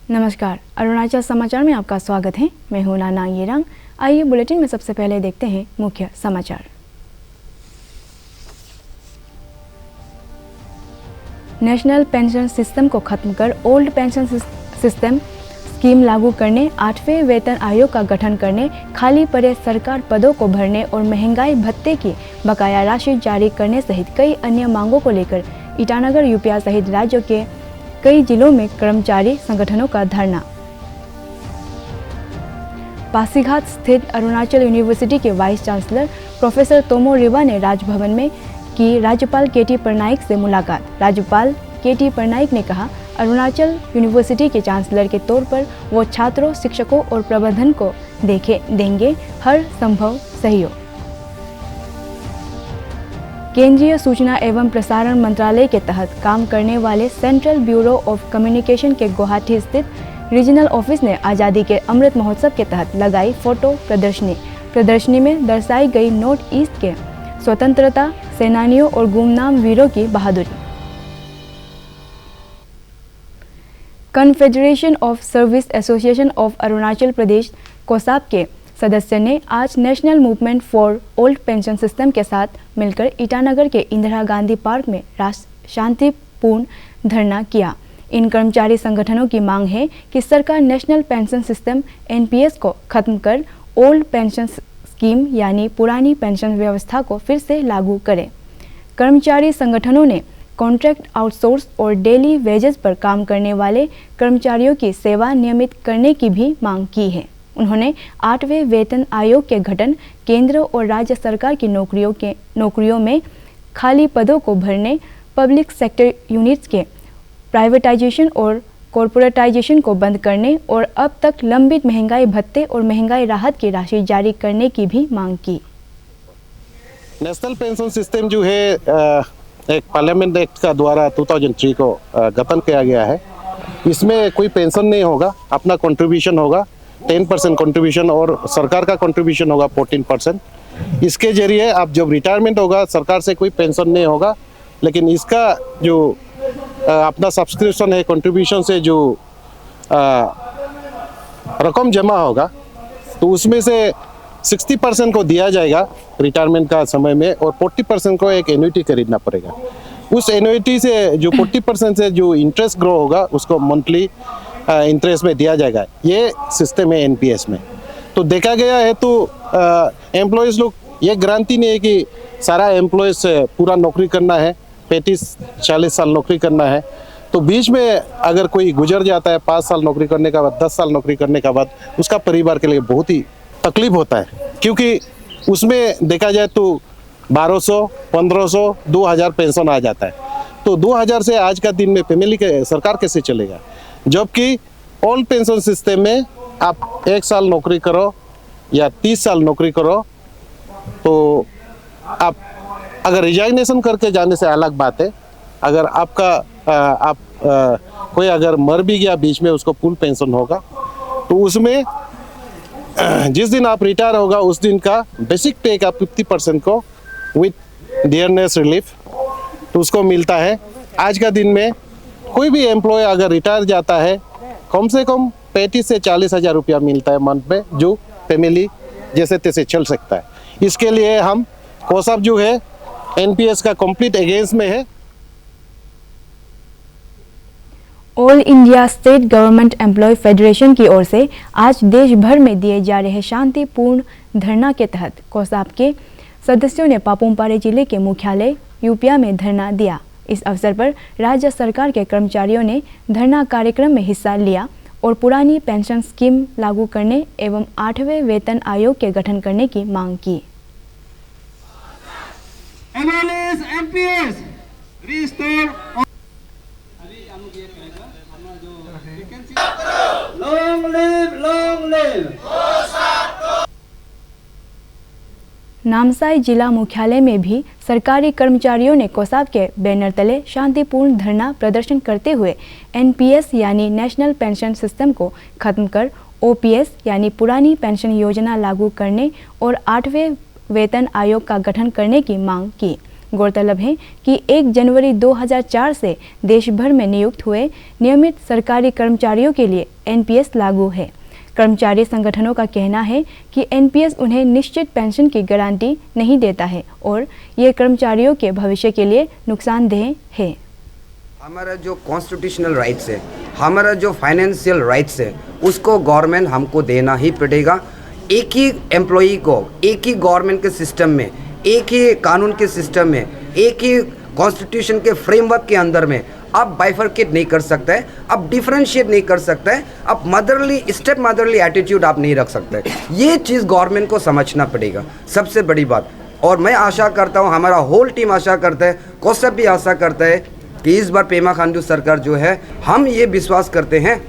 नमस्कार, अरुणाचल समाचार में आपका स्वागत है। मैं हूं नाना येरंग। आइए बुलेटिन में सबसे पहले देखते हैं मुख्य समाचार। नेशनल पेंशन सिस्टम को खत्म कर ओल्ड पेंशन सिस्टम स्कीम लागू करने, 8वें वेतन आयोग का गठन करने, खाली पड़े सरकार पदों को भरने और महंगाई भत्ते की बकाया राशि जारी करने सहित कई अन्य मांगों को लेकर ईटानगर, यूपिया सहित राज्यों के कई जिलों में कर्मचारी संगठनों का धरना। पासीघाट स्थित अरुणाचल यूनिवर्सिटी के vice chancellor professor Tomo Riba ने राजभवन में की राज्यपाल केटी पटनायक से मुलाकात। राज्यपाल केटी पटनायक ने कहा, अरुणाचल यूनिवर्सिटी के चांसलर के तौर पर वो छात्रों, शिक्षकों और प्रबंधन को देंगे हर संभव सहयोग। केंद्रीय सूचना एवं प्रसारण मंत्रालय के तहत काम करने वाले सेंट्रल ब्यूरो ऑफ कम्युनिकेशन के गुवाहाटी स्थित रीजनल ऑफिस ने आज़ादी के अमृत महोत्सव के तहत लगाई फोटो प्रदर्शनी में दर्शाई गई नॉर्थ ईस्ट के स्वतंत्रता सेनानियों और गुमनाम वीरों की बहादुरी। Confederation of service association of Arunachal Pradesh COSAP के सदस्य ने आज national movement for old pension system के साथ मिलकर ईटानगर के इंदिरा गांधी पार्क में शांतिपूर्ण धरना किया। इन कर्मचारी संगठनों की मांग है कि सरकार नेशनल पेंशन सिस्टम (एनपीएस) को खत्म कर ओल्ड पेंशन स्कीम यानी पुरानी पेंशन व्यवस्था को फिर से लागू करे। कर्मचारी संगठनों ने कॉन्ट्रैक्ट, आउटसोर्स और डेली वेजेस पर काम करने वाले कर्मचारियों की सेवा नियमित करने की भी मांग की है। उन्होंने 8वें वेतन आयोग के गठन, केंद्र और राज्य सरकार की नौकरियों में खाली पदों को भरने, पब्लिक सेक्टर यूनिट्स के प्राइवेटाइजेशन और कॉरपोरेटाइजेशन को बंद करने और अब तक लंबित महंगाई भत्ते और महंगाई राहत की राशि जारी करने की भी मांग की। नेशनल पेंशन सिस्टम जो है एक पार्लियामेंट एक्ट का द्वारा 2003 को गठन किया गया है। इसमें कोई पेंशन नहीं होगा, अपना कंट्रीब्यूशन होगा 10% कंट्रीब्यूशन और सरकार का कंट्रीब्यूशन होगा 14%। इसके जरिए आप जब रिटायरमेंट होगा सरकार से कोई पेंशन नहीं होगा, लेकिन इसका जो अपना सब्सक्रिप्शन है, कंट्रीब्यूशन से जो रकम जमा होगा तो उसमें से 60% को दिया जाएगा रिटायरमेंट का समय में और 40% को एक एन्युटी खरीदना पड़ेगा। उस एन्युटी से जो 40% से जो इंटरेस्ट ग्रो होगा उसको मंथली इंटरेस्ट में दिया जाएगा। ये सिस्टम है एनपीएस में। तो देखा गया है तो एम्प्लॉयज़ लोग ये गारंटी नहीं है कि सारा एम्प्लॉयज़ पूरा नौकरी करना है, 35-40 साल नौकरी करना है। तो बीच में अगर कोई गुजर जाता है 5 साल नौकरी करने के बाद, 10 साल नौकरी करने के बाद, उसका परिवार के लिए बहुत ही तकलीफ होता है, क्योंकि उसमें देखा जाए तो 1200, 1500, 2000 पेंशन आ जाता है। तो 2000 से आज का दिन में फैमिली के सरकार कैसे चलेगा? जबकि ओल्ड पेंशन सिस्टम में आप 1 साल नौकरी करो या 30 साल नौकरी करो तो आप अगर रिजाइनेशन करके जाने से अलग बात है। अगर आपका कोई अगर मर भी गया बीच में, उसको फुल पेंशन होगा। तो उसमें जिस दिन आप रिटायर होगा उस दिन का बेसिक पे का 50% को विथ डियरनेस रिलीफ तो उसको मिलता है। आज का दिन में कोई भी एम्प्लॉय अगर रिटायर जाता है कम से कम 35 से 40 हज़ार रुपया मिलता है मंथ में, जो फैमिली जैसे तैसे चल सकता है। इसके लिए हम कोसाप जो है एनपीएस का कंप्लीट अगेंस्ट में है। All India state government employ federation की ओर से आज देश भर में दिए जा रहे शांतिपूर्ण धरना के तहत कोसाप के सदस्यों ने पापुमपारे जिले के मुख्यालय यूपिया में धरना दिया। इस अवसर पर राज्य सरकार के कर्मचारियों ने धरना कार्यक्रम में हिस्सा लिया और पुरानी पेंशन स्कीम लागू करने एवं 8वें वेतन आयोग के गठन करने की मांग की। नामसाई जिला मुख्यालय में भी सरकारी कर्मचारियों ने कोसाप के बैनर तले शांतिपूर्ण धरना प्रदर्शन करते हुए एनपीएस यानी नेशनल पेंशन सिस्टम को खत्म कर ओपीएस यानी पुरानी पेंशन योजना लागू करने और 8वें वेतन आयोग का गठन करने की मांग की। गौरतलब है कि 1 जनवरी 2004 से देश भर में नियुक्त हुए नियमित सरकारी कर्मचारियों के लिए एनपीएस लागू है। कर्मचारी संगठनों का कहना है कि एनपीएस उन्हें निश्चित पेंशन की गारंटी नहीं देता है और ये कर्मचारियों के भविष्य के लिए नुकसानदेह है। हमारा जो कॉन्स्टिट्यूशनल राइट्स है, हमारा जो फाइनेंशियल राइट्स है, उसको गवर्नमेंट हमको देना ही पड़ेगा। एक ही एम्प्लॉई को एक ही गवर्नमेंट के सिस्टम में, एक ही कानून के सिस्टम में, एक ही कॉन्स्टिट्यूशन के फ्रेमवर्क के अंदर में आप बाइफरकेट नहीं कर सकते हैं, आप डिफरेंशिएट नहीं कर सकते हैं, आप स्टेप मदरली एटीट्यूड आप नहीं रख सकते। ये चीज़ गवर्नमेंट को समझना पड़ेगा, सबसे बड़ी बात। और मैं आशा करता हूँ, हमारा होल टीम आशा करता है, कोसप भी आशा करता है कि इस बार पेमा खांडू सरकार जो है, हम ये विश्वास करते हैं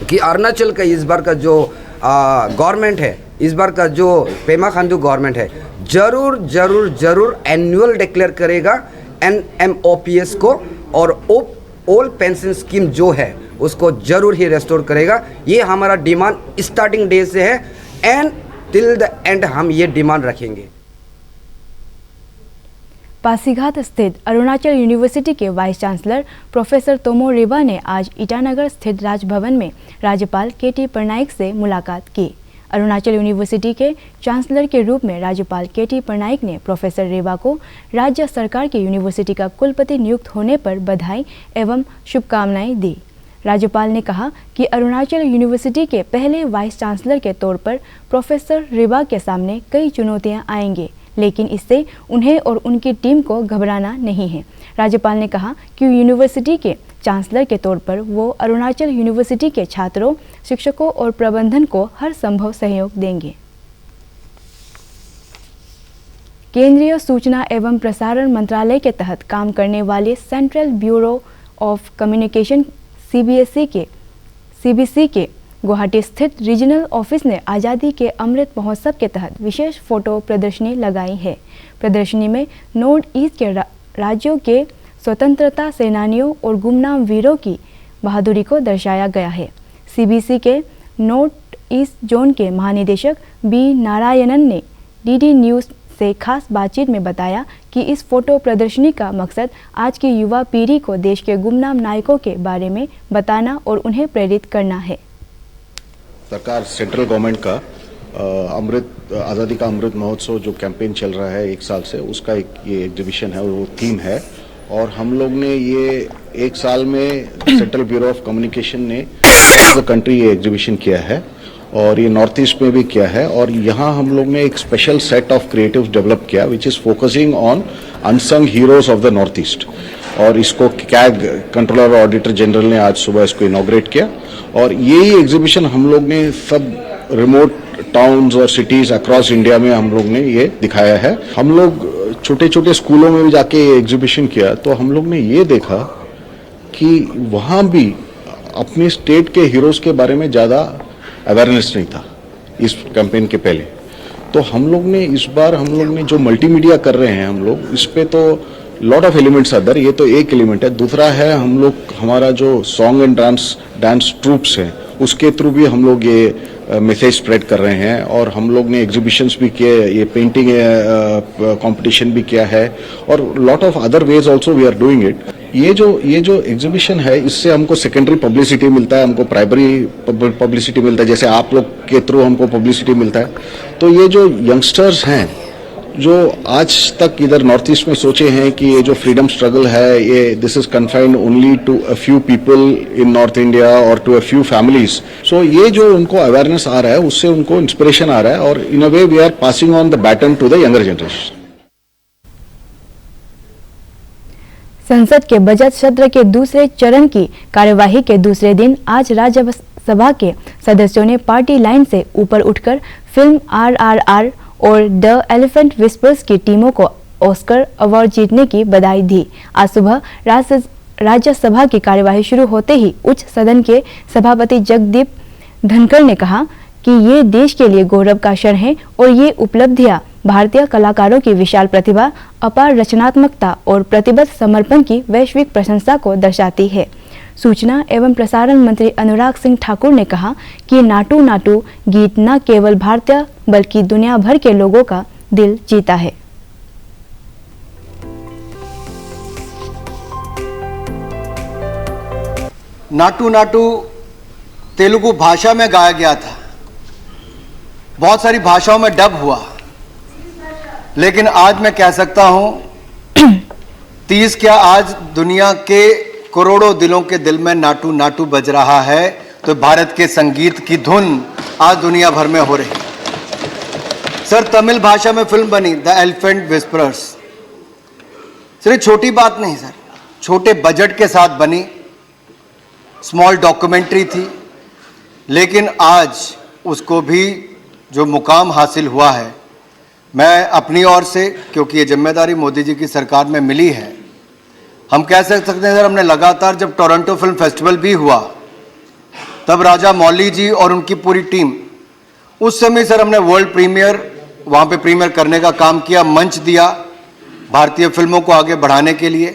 कि अरुणाचल का इस बार का जो गवर्नमेंट है, इस बार का जो पेमा खांडू गवर्नमेंट है, जरूर जरूर जरूर एनुअल डिक्लेयर करेगा NMOPS को, और ओल्ड पेंशन स्कीम जो है उसको जरूर ही रेस्टोर करेगा। ये हमारा डिमांड स्टार्टिंग डे से है एंड टिल द एंड हम ये डिमांड रखेंगे। पासीघाट स्थित अरुणाचल यूनिवर्सिटी के vice chancellor professor Tomo Riba ने आज ईटानगर स्थित राजभवन में राज्यपाल KT पटनायक से मुलाकात की। अरुणाचल यूनिवर्सिटी के चांसलर के रूप में राज्यपाल KT पटनायक ने प्रोफेसर रिबा को राज्य सरकार की यूनिवर्सिटी का कुलपति नियुक्त होने पर बधाई एवं शुभकामनाएं दी। राज्यपाल ने कहा कि अरुणाचल यूनिवर्सिटी के पहले वाइस चांसलर के तौर पर प्रोफेसर रिबा के सामने कई चुनौतियां आएंगी, लेकिन इससे उन्हें और उनकी टीम को घबराना नहीं है। राज्यपाल ने कहा कि यूनिवर्सिटी के चांसलर के तौर पर वो अरुणाचल यूनिवर्सिटी के छात्रों, शिक्षकों और प्रबंधन को हर संभव सहयोग देंगे। केंद्रीय सूचना एवं प्रसारण मंत्रालय के तहत काम करने वाले central bureau of communication CBC के गुवाहाटी स्थित रीजनल ऑफिस ने आज़ादी के अमृत महोत्सव के तहत विशेष फोटो प्रदर्शनी लगाई है। प्रदर्शनी में नॉर्थ ईस्ट के राज्यों के स्वतंत्रता सेनानियों और गुमनाम वीरों की बहादुरी को दर्शाया गया है। CBC के नॉर्थ ईस्ट जोन के महानिदेशक B नारायणन ने DD न्यूज़ से खास बातचीत में बताया कि इस फोटो प्रदर्शनी का मकसद आज की युवा पीढ़ी को देश के गुमनाम नायकों के बारे में बताना और उन्हें प्रेरित करना है। सरकार सेंट्रल गवर्नमेंट का आज़ादी का अमृत महोत्सव जो कैंपेन चल रहा है 1 साल से, उसका ये एग्जीबिशन है और वो थीम है। और हम लोग ने ये 1 साल में सेंट्रल ब्यूरो ऑफ कम्युनिकेशन ने द कंट्री ये एग्जीबिशन किया है और ये नॉर्थ ईस्ट में भी किया है। और यहाँ हम लोग ने एक special set of creatives develop किया which is focusing on unsung heroes of the north east. और इसको कैग कंट्रोलर और ऑडिटर जनरल ने आज सुबह इसको इनॉग्रेट किया। और यही एग्जीबिशन हम लोग ने सब रिमोट टाउन्स और सिटीज़ अक्रॉस इंडिया में हम लोग ने ये दिखाया है। हम लोग छोटे छोटे स्कूलों में भी जाके ये एग्जीबिशन किया तो हम लोग ने ये देखा कि वहाँ भी अपने स्टेट के हीरोज़ के बारे में ज़्यादा अवेयरनेस नहीं था इस कैंपेन के पहले। तो हम लोग ने इस बार जो मल्टीमीडिया कर रहे हैं हम लोग, इस पे तो लॉट ऑफ एलिमेंट्स अदर, ये तो एक एलिमेंट है। दूसरा है हम लोग हमारा जो सॉन्ग एंड डांस ट्रूप्स हैं उसके थ्रू भी हम लोग ये मैसेज स्प्रेड कर रहे हैं। और हम लोग ने एग्जीबिशंस भी किए, ये पेंटिंग कंपटीशन भी किया है और lot of other ways also we are doing it. ये जो एग्जीबिशन है इससे हमको सेकेंडरी पब्लिसिटी मिलता है, हमको प्राइमरी पब्लिसिटी मिलता है, जैसे आप लोग के थ्रू हमको पब्लिसिटी मिलता है। तो ये जो यंगस्टर्स हैं जो आज तक इधर नॉर्थ ईस्ट में सोचे हैं कि ये जो फ्रीडम स्ट्रगल है ये this is confined only to a few people in north India और to a few families, so ये जो उनको अवेयरनेस आ रहा है उससे उनको इंस्पिरेशन आ रहा है और in a way we are passing on the baton to the younger generation. संसद के बजट सत्र के दूसरे चरण की कार्यवाही के दूसरे दिन आज राज्यसभा के सदस्यों ने पार्टी लाइन से ऊपर उठकर फिल्म RRR और द एलिफेंट विस्पर्स की टीमों को ऑस्कर अवार्ड जीतने की बधाई दी। आज सुबह राज्यसभा की कार्यवाही शुरू होते ही उच्च सदन के सभापति जगदीप धनखड़ ने कहा कि ये देश के लिए गौरव का क्षण है और ये उपलब्धियां भारतीय कलाकारों की विशाल प्रतिभा, अपार रचनात्मकता और प्रतिबद्ध समर्पण की वैश्विक प्रशंसा को दर्शाती है। सूचना एवं प्रसारण मंत्री अनुराग सिंह ठाकुर ने कहा कि नाटू नाटू गीत न केवल भारतीय बल्कि दुनिया भर के लोगों का दिल जीता है। नाटू नाटू तेलुगु भाषा में गाया गया था, बहुत सारी भाषाओं में डब हुआ, लेकिन आज मैं कह सकता हूं 30 क्या आज दुनिया के करोड़ों दिलों के दिल में नाटू नाटू बज रहा है, तो भारत के संगीत की धुन आज दुनिया भर में हो रही है। सर, तमिल भाषा में फिल्म बनी द एलिफेंट विस्परर्स। सर, छोटी बात नहीं सर, छोटे बजट के साथ बनी, स्मॉल डॉक्यूमेंट्री थी, लेकिन आज उसको भी जो मुकाम हासिल हुआ है, मैं अपनी ओर से, क्योंकि ये जिम्मेदारी मोदी जी की सरकार में मिली है, हम कह सकते हैं सर, हमने लगातार, जब टोरंटो फिल्म फेस्टिवल भी हुआ तब राजा मौली जी और उनकी पूरी टीम, उस समय सर हमने वर्ल्ड प्रीमियर वहाँ पे प्रीमियर करने का काम किया, मंच दिया भारतीय फिल्मों को आगे बढ़ाने के लिए।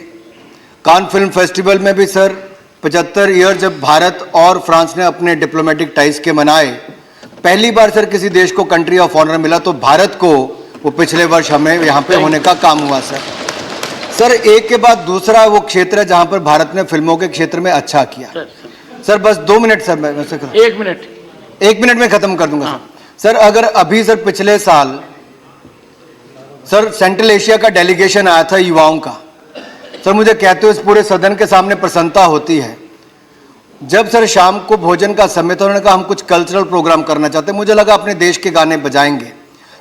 कान फिल्म फेस्टिवल में भी सर 75 ईयर जब भारत और फ्रांस ने अपने डिप्लोमेटिक टाइज के मनाए, पहली बार सर किसी देश को कंट्री ऑफ ऑनर मिला, तो भारत को वो पिछले वर्ष हमें यहाँ पे होने का काम हुआ सर। सर, एक के बाद दूसरा वो क्षेत्र है जहाँ पर भारत ने फिल्मों के क्षेत्र में अच्छा किया। सर बस 2 मिनट सर, मैं 1 मिनट में खत्म कर दूंगा सर। अगर अभी सर पिछले साल सर सेंट्रल एशिया का डेलीगेशन आया था युवाओं का, सर मुझे कहते हुए इस पूरे सदन के सामने प्रसन्नता होती है। जब सर शाम को भोजन का समय था, उन्होंने कहा हम कुछ कल्चरल प्रोग्राम करना चाहते हैं, मुझे लगा अपने देश के गाने बजाएंगे।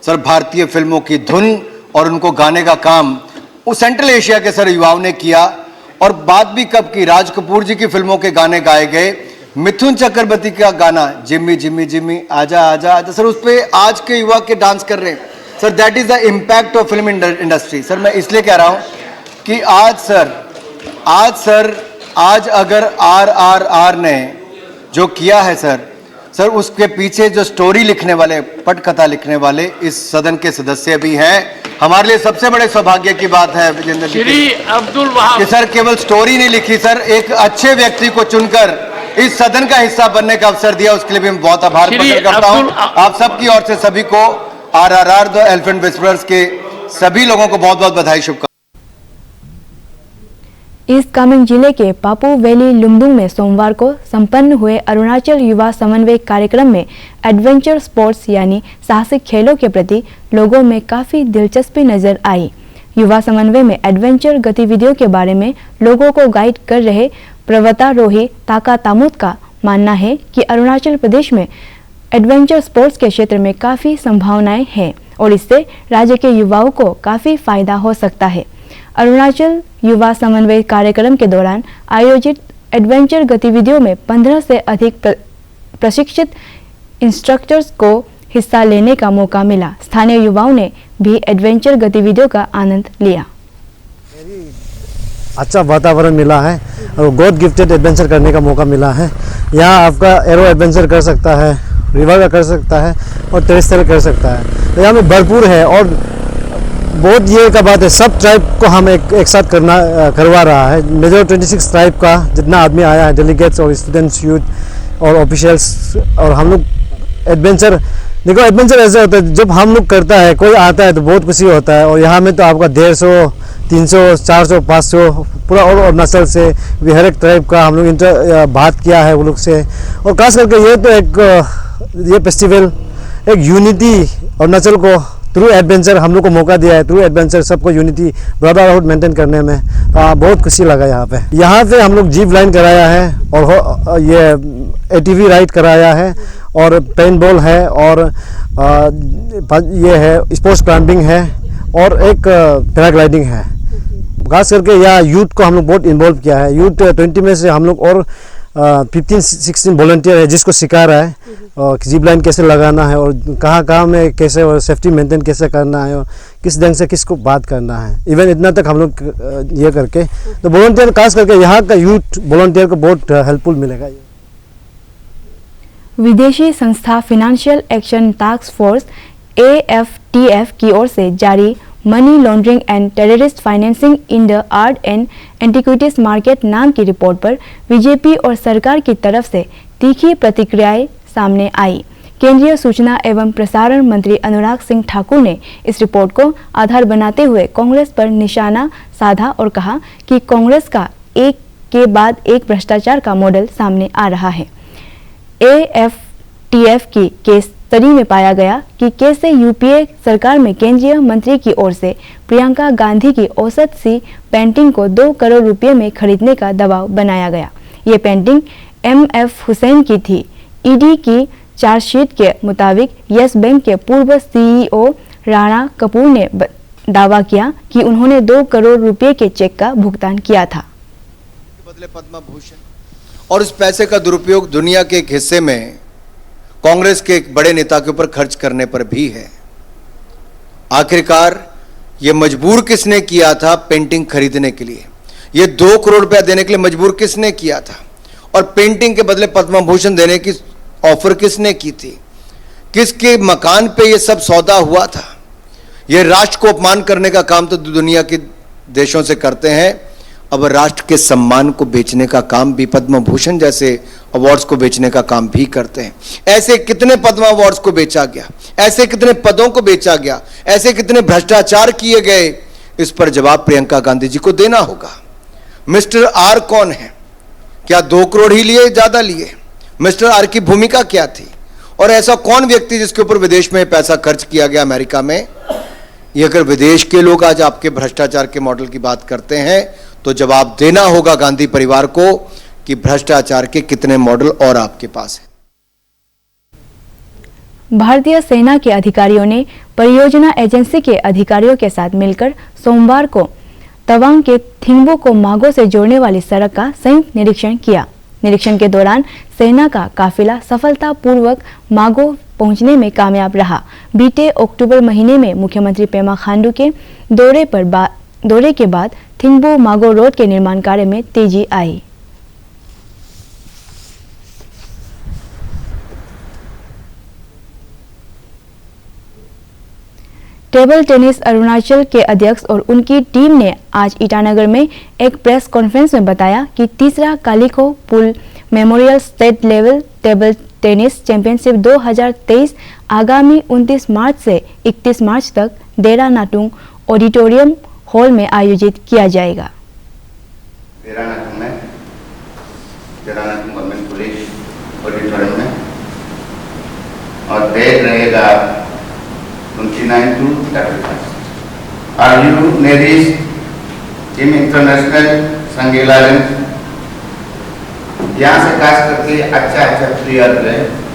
सर, भारतीय फिल्मों की धुन और उनको गाने का काम उस सेंट्रल एशिया के सर युवाओं ने किया। और बात भी कब की, राज कपूर जी की फिल्मों के गाने गाए गए, मिथुन चक्रवर्ती का गाना जिम्मी जिम्मी जिम्मी आजा आजा आजा, सर उस पर आज के युवा के डांस कर रहे हैं sir. That is the impact of film industry. Sir मैं इसलिए कह रहा हूं कि आज अगर RRR ने जो किया है सर उसके पीछे जो स्टोरी लिखने वाले, पटकथा लिखने वाले इस सदन के सदस्य भी हैं। हमारे लिए सबसे बड़े सौभाग्य की बात है विजेंद्र जी श्री अब्दुल वहाब कि सर केवल स्टोरी नहीं लिखी सर, एक अच्छे व्यक्ति को चुनकर इस सदन का हिस्सा बनने का अवसर दिया, उसके लिए भी मैं बहुत आभार प्रकट करता हूं। आप सबकी ओर से सभी को RRR द एलिफेंट विस्परर्स के सभी लोगों को बहुत बहुत बधाई, शुभकामनाएं। ईस्ट कामेंग जिले के पापू वैली लुमडुंग में सोमवार को संपन्न हुए अरुणाचल युवा समन्वय कार्यक्रम में एडवेंचर स्पोर्ट्स यानी साहसिक खेलों के प्रति लोगों में काफी दिलचस्पी नजर आई। युवा समन्वय में एडवेंचर गतिविधियों के बारे में लोगों को गाइड कर रहे पर्वतारोही ताका तामुत का मानना है कि अरुणाचल प्रदेश में एडवेंचर स्पोर्ट्स के क्षेत्र में काफी संभावनाएं हैं और इससे राज्य के युवाओं को काफी फायदा हो सकता है। अरुणाचल युवा समन्वय कार्यक्रम के दौरान आयोजित एडवेंचर गतिविधियों में 15 से अधिक प्रशिक्षित इंस्ट्रक्टर्स को हिस्सा लेने का मौका मिला। स्थानीय युवाओं ने भी एडवेंचर गतिविधियों का आनंद लिया। अच्छा वातावरण मिला है और गॉड गिफ्टेड एडवेंचर करने का मौका मिला है। यहाँ आपका एरो एडवेंचर कर सकता है, रिवर का कर सकता है और टेरेस्ट्रियल कर सकता है। तो यहाँ में भरपूर है और बहुत ये का बात है, सब ट्राइब को हम एक साथ करवा रहा है। मेजर 26 ट्राइब का जितना आदमी आया है, डेलीगेट्स और स्टूडेंट्स, यूथ और ऑफिशियल्स, और हम लोग एडवेंचर, देखो एडवेंचर ऐसा होता है जब हम लोग करता है, कोई आता है तो बहुत खुशी होता है। और यहाँ में तो आपका 150, 300, 400, 500 पूरा और नस्ल से भी हर एक ट्राइब का हम लोग बात किया है वो लोग से। और खास करके ये तो ये फेस्टिवल एक यूनिटी और नस्ल को थ्रू एडवेंचर हम लोग को मौका दिया है। थ्रू एडवेंचर सबको यूनिटी ब्रदरहुड मेंटेन करने में बहुत खुशी लगा। यहाँ पे हम लोग जीप लाइन कराया है और ये ATV राइड कराया है और पेन बॉल है और ये है स्पोर्ट्स क्लाइंबिंग है और एक पैराग्लाइडिंग है। खास करके यहाँ यूथ को हम लोग बहुत इन्वॉल्व किया है। यूथ 20 में से हम लोग और 15-16 वॉलंटियर है जिसको सिखा रहा है जीप लाइन कैसे लगाना है और कहाँ में कैसे और सेफ्टी मेंटेन कैसे करना है और किस ढंग से किसको बात करना है। इवन इतना तक हम लोग ये करके तो वॉलंटियर, खास करके यहाँ का यूथ वॉलंटियर को बहुत हेल्पफुल मिलेगा। विदेशी संस्था financial action task force AFTF की ओर से जारी money laundering and terrorist financing in the art and antiquities market नाम की रिपोर्ट पर बीजेपी और सरकार की तरफ से तीखी प्रतिक्रियाएं सामने आई। केंद्रीय सूचना एवं प्रसारण मंत्री अनुराग सिंह ठाकुर ने इस रिपोर्ट को आधार बनाते हुए कांग्रेस पर निशाना साधा और कहा कि कांग्रेस का एक के बाद एक भ्रष्टाचार का मॉडल सामने आ रहा है। AFTF की केस स्टडी में पाया गया कि कैसे यूपीए सरकार में केंद्रीय मंत्री की ओर से प्रियंका गांधी की औसत सी पेंटिंग को 2 करोड़ रुपए में खरीदने का दबाव बनाया गया। ये पेंटिंग MF हुसैन की थी। ईडी की चार्जशीट के मुताबिक यस बैंक के पूर्व CEO राणा कपूर ने दावा किया कि उन्होंने 2 करोड़ रुपए के चेक का भुगतान किया था। बदले पद्म भूषण और इस पैसे का दुरुपयोग दुनिया के एक हिस्से में कांग्रेस के एक बड़े नेता के ऊपर खर्च करने पर भी है। आखिरकार ये मजबूर किसने किया था पेंटिंग खरीदने के लिए? ये 2 करोड़ रुपया देने के लिए मजबूर किसने किया था? और पेंटिंग के बदले पद्म भूषण देने की ऑफर किसने की थी? किसके मकान पे ये सब सौदा हुआ था? ये राष्ट्र को अपमान करने का काम तो दुनिया के देशों से करते हैं, अब राष्ट्र के सम्मान को बेचने का काम भी, पद्म भूषण जैसे अवार्ड्स को बेचने का काम भी करते हैं। ऐसे कितने पद्म अवार्ड्स को बेचा गया, ऐसे कितने पदों को बेचा गया, ऐसे कितने भ्रष्टाचार किए गए, इस पर जवाब प्रियंका गांधी जी को देना होगा। मिस्टर आर कौन है? क्या 2 करोड़ ही लिए, ज्यादा लिए? मिस्टर आर की भूमिका क्या थी? और ऐसा कौन व्यक्ति जिसके ऊपर विदेश में पैसा खर्च किया गया अमेरिका में? ये अगर विदेश के लोग आज आपके भ्रष्टाचार के मॉडल की बात करते हैं तो जवाब देना होगा गांधी परिवार को कि भ्रष्टाचार के कितने मॉडल और आपके पास है। भारतीय सेना के अधिकारियों ने परियोजना एजेंसी के अधिकारियों के साथ मिलकर सोमवार को तवांग के थिंगबो को मागो से जोड़ने वाली सड़क का संयुक्त निरीक्षण किया। निरीक्षण के दौरान सेना का काफिला सफलतापूर्वक मागो पहुंचने में कामयाब रहा। बीते अक्टूबर महीने में मुख्यमंत्री पेमा खांडू के दौरे के बाद थिंगबो मागो रोड के निर्माण कार्य में तेजी आई। टेबल टेनिस अरुणाचल के अध्यक्ष और उनकी टीम ने आज ईटानगर में एक प्रेस कॉन्फ्रेंस में बताया कि तीसरा Kalikho Pul memorial state level table tennis championship 2023 आगामी 29 मार्च से 31 मार्च तक देरा नाटुंग ऑडिटोरियम हॉल में आयोजित किया जाएगा। देरा नाटुंग गवर्नमेंट पुलिस ऑडिटोरियम में और डेट रहेगा 29 to 31। RU नेरीज टीम इंटरनेशनल संगीला यहाँ से खास करके अच्छा प्लेयर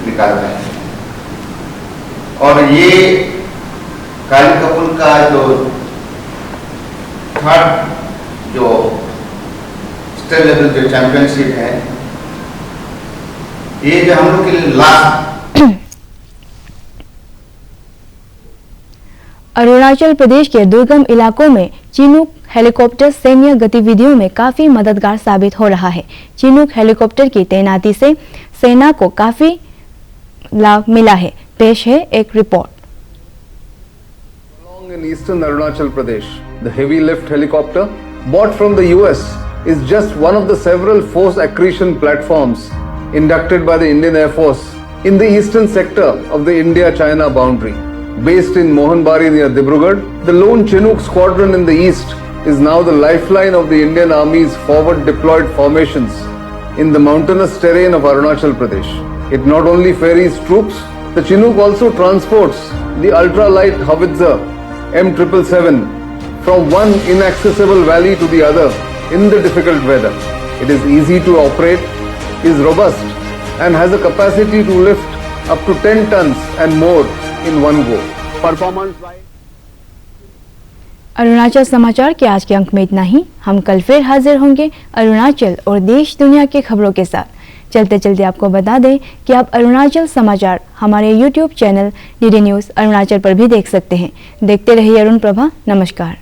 निकालते हैं। और ये काली कपूर का जो थर्ड जो स्टेट लेवल जो चैंपियनशिप है, ये जो हम लोग के लिए लास्ट। अरुणाचल प्रदेश के दुर्गम इलाकों में चिनूक हेलीकॉप्टर सैन्य गतिविधियों में काफी मददगार साबित हो रहा है। चिनूक हेलीकॉप्टर की तैनाती से सेना को काफी लाभ मिला है। पेश है एक report. In eastern Arunachal Pradesh, the heavy lift helicopter bought from the US is just one of the several force accretion platforms inducted by the Indian Air Force in the eastern sector of the India-China boundary. Based in Mohanbari near Dibrugarh, the lone Chinook squadron in the east is now the lifeline of the Indian Army's forward deployed formations in the mountainous terrain of Arunachal Pradesh. It not only ferries troops, the Chinook also transports the ultra-light howitzer M777 from one inaccessible valley to the other in the difficult weather. It is easy to operate, is robust and has a capacity to lift up to 10 tons and more in one go. Performance by Arunachal समाचार के आज के अंक में इतना ही। हम कल फिर हाजिर होंगे अरुणाचल और देश दुनिया के खबरों के साथ। चलते चलते आपको बता दें कि आप अरुणाचल समाचार हमारे YouTube channel DD news Arunachal पर भी देख सकते हैं। देखते रहिए अरुण प्रभा। नमस्कार।